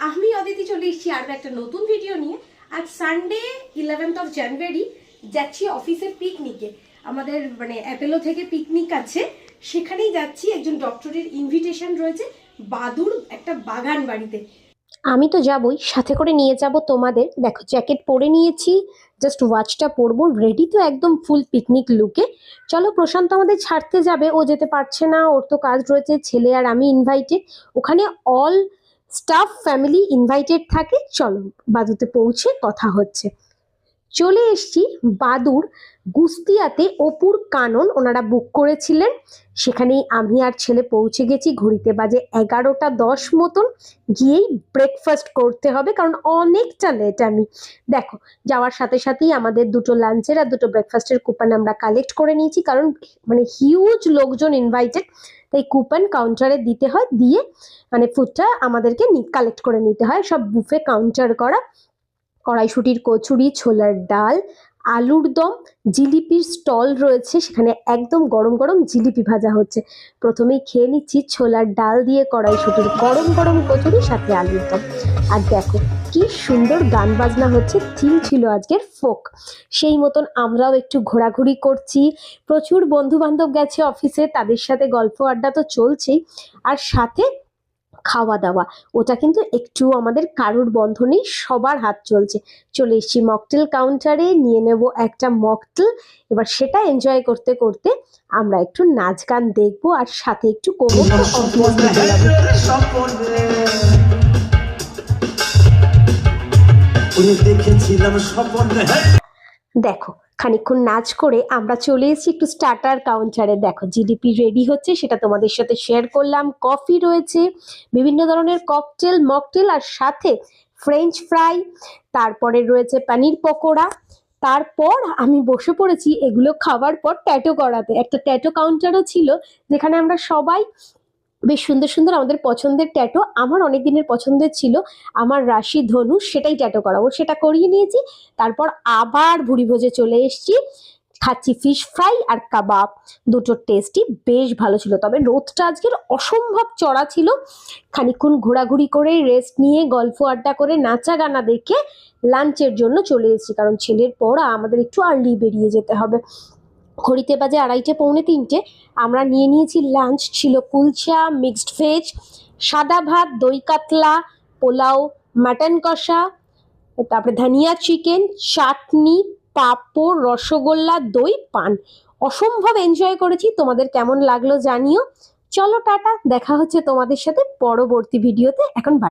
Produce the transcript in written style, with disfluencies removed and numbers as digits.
আমি অদিতি চলে এসেছি আরো একটা নতুন ভিডিও নিয়ে। আজ সানডে 11th জানুয়ারি যাচ্ছি অফিসের পিকনিকে। আমাদের মানে অ্যাপেলো থেকে পিকনিক আছে, সেখানেই যাচ্ছি। একজন ডক্টরের ইনভিটেশন রয়েছে বাদুর একটা বাগান বাড়িতে। আমি তো যাবই, সাথে করে নিয়ে যাব তোমাদের। দেখো জ্যাকেট পরে নিয়েছি, জাস্ট ওয়াচটা পরবো, রেডি তো একদম ফুল পিকনিক লুকে। চলো, প্রশান্ত আমাদের ছাড়তে যাবে, ও যেতে পারছে না, ওর তো কাজ রয়েছে। ছেলে আর আমি ইনভাইটেড, ওখানে অল স্টাফ ফ্যামিলি ইনভাইটেড থাকে। চলো বাদুতে পৌঁছে কথা হচ্ছে। চলে এসছি বাদুর গুস্তিয়াতে, অপুর কানন ওনারা বুক করেছিলেন। সেখানেই আমি আর ছেলে পৌঁছে গেছি। ঘড়িতে বাজে 11:10 মতন। গিয়েই ব্রেকফাস্ট করতে হবে, কারণ অনেকটা লেট আমি। দেখো, যাওয়ার সাথে সাথেই আমাদের দুটো লাঞ্চের আর দুটো ব্রেকফাস্টের কুপন আমরা কালেক্ট করে নিয়েছি, কারণ মানে হিউজ লোকজন ইনভাইটেড, তাই কুপন কাউন্টারে দিতে হয়, দিয়ে মানে ফুডটা আমাদেরকে কালেক্ট করে নিতে হয়। সব বুফে কাউন্টার করা। কড়াইশুটির কচুরি, ছোলার ডাল, আলুর দম, জিলিপির স্টল রয়েছে, সেখানে একদম গরম গরম জিলিপি ভাজা হচ্ছে। প্রথমেই খেয়ে নিচ্ছি ছোলার ডাল দিয়ে কড়াইশুটির গরম গরম কচুরি, সাথে আলুর দম। আর দেখো কি সুন্দর গান বাজনা হচ্ছে, থিম ছিল আজকের ফোক। সেই মতন আমরাও একটু ঘোরাঘুরি করছি। প্রচুর বন্ধু বান্ধব গেছে অফিসে, তাদের সাথে গল্প আড্ডা তো চলছেই, আর সাথে খাওয়া দাওয়া। ওটা কিন্তু একটু আমাদের কারুর বন্ধ নেই, সবার হাত চলছে। চলে এসেছি মকটেল কাউন্টারে, নিয়ে নেব একটা মকটেল। এবার সেটা এনজয় করতে করতে আমরা একটু নাচ গান দেখবো, আর সাথে একটু কোমর তো অবভিয়াসলি দোলাবো। দেখো, খানিকক্ষণ নাচ করে আমরা চলে এসেছি একটু স্টার্টার কাউন্টারে। দেখো জিলিপি রেডি হচ্ছে, সেটা তোমাদের সাথে শেয়ার করলাম। কফি রয়েছে, বিভিন্ন ধরনের ককটেল, মকটেল, আর সাথে ফ্রেঞ্চ ফ্রাই। তারপরে রয়েছে পনির পকোড়া। তারপর আমি বসে পড়েছি এগুলো খাবার পর ট্যাটু করাতে। একটা ট্যাটু কাউন্টারও ছিল, যেখানে আমরা সবাই বেশ সুন্দর সুন্দর আমাদের পছন্দের ট্যাটু, আমার অনেক দিনের পছন্দের ছিল আমার রাশি ধনুষ, সেটাই ট্যাটু করাবো, সেটা করিয়ে নিয়েছি। তারপর আবার ভুড়ি ভোজে চলে এসেছি, খাচ্ছি ফিশ ফ্রাই আর কাবাব। দুটো টেস্টই বেশ ভালো ছিল, তবে রোদটা আজকের অসম্ভব চড়া ছিল। খানিকক্ষণ ঘোরাঘুরি করে, রেস্ট নিয়ে, গল্প আড্ডা করে, নাচা গানা দেখে লাঞ্চের জন্য চলে এসেছি, কারণ ছেলের পড়া, আমাদের একটু আর্লি বেরিয়ে যেতে হবে। ঘড়িতে বাজে 2:30 পৌনে 3টে। আমরা নিয়ে নিয়েছি লাঞ্চ, ছিল কুলচা, মিক্সড ভেজ, সাদা ভাত, দই কাতলা, পোলাও, মাটন কষা, তারপরে ধনিয়া চিকেন, চাটনি, পাঁপড়, রসগোল্লা, দই, পান। অসম্ভব এনজয় করেছি। তোমাদের কেমন লাগলো জানিও। চলো টাটা, দেখা হচ্ছে তোমাদের সাথে পরবর্তী ভিডিওতে। এখন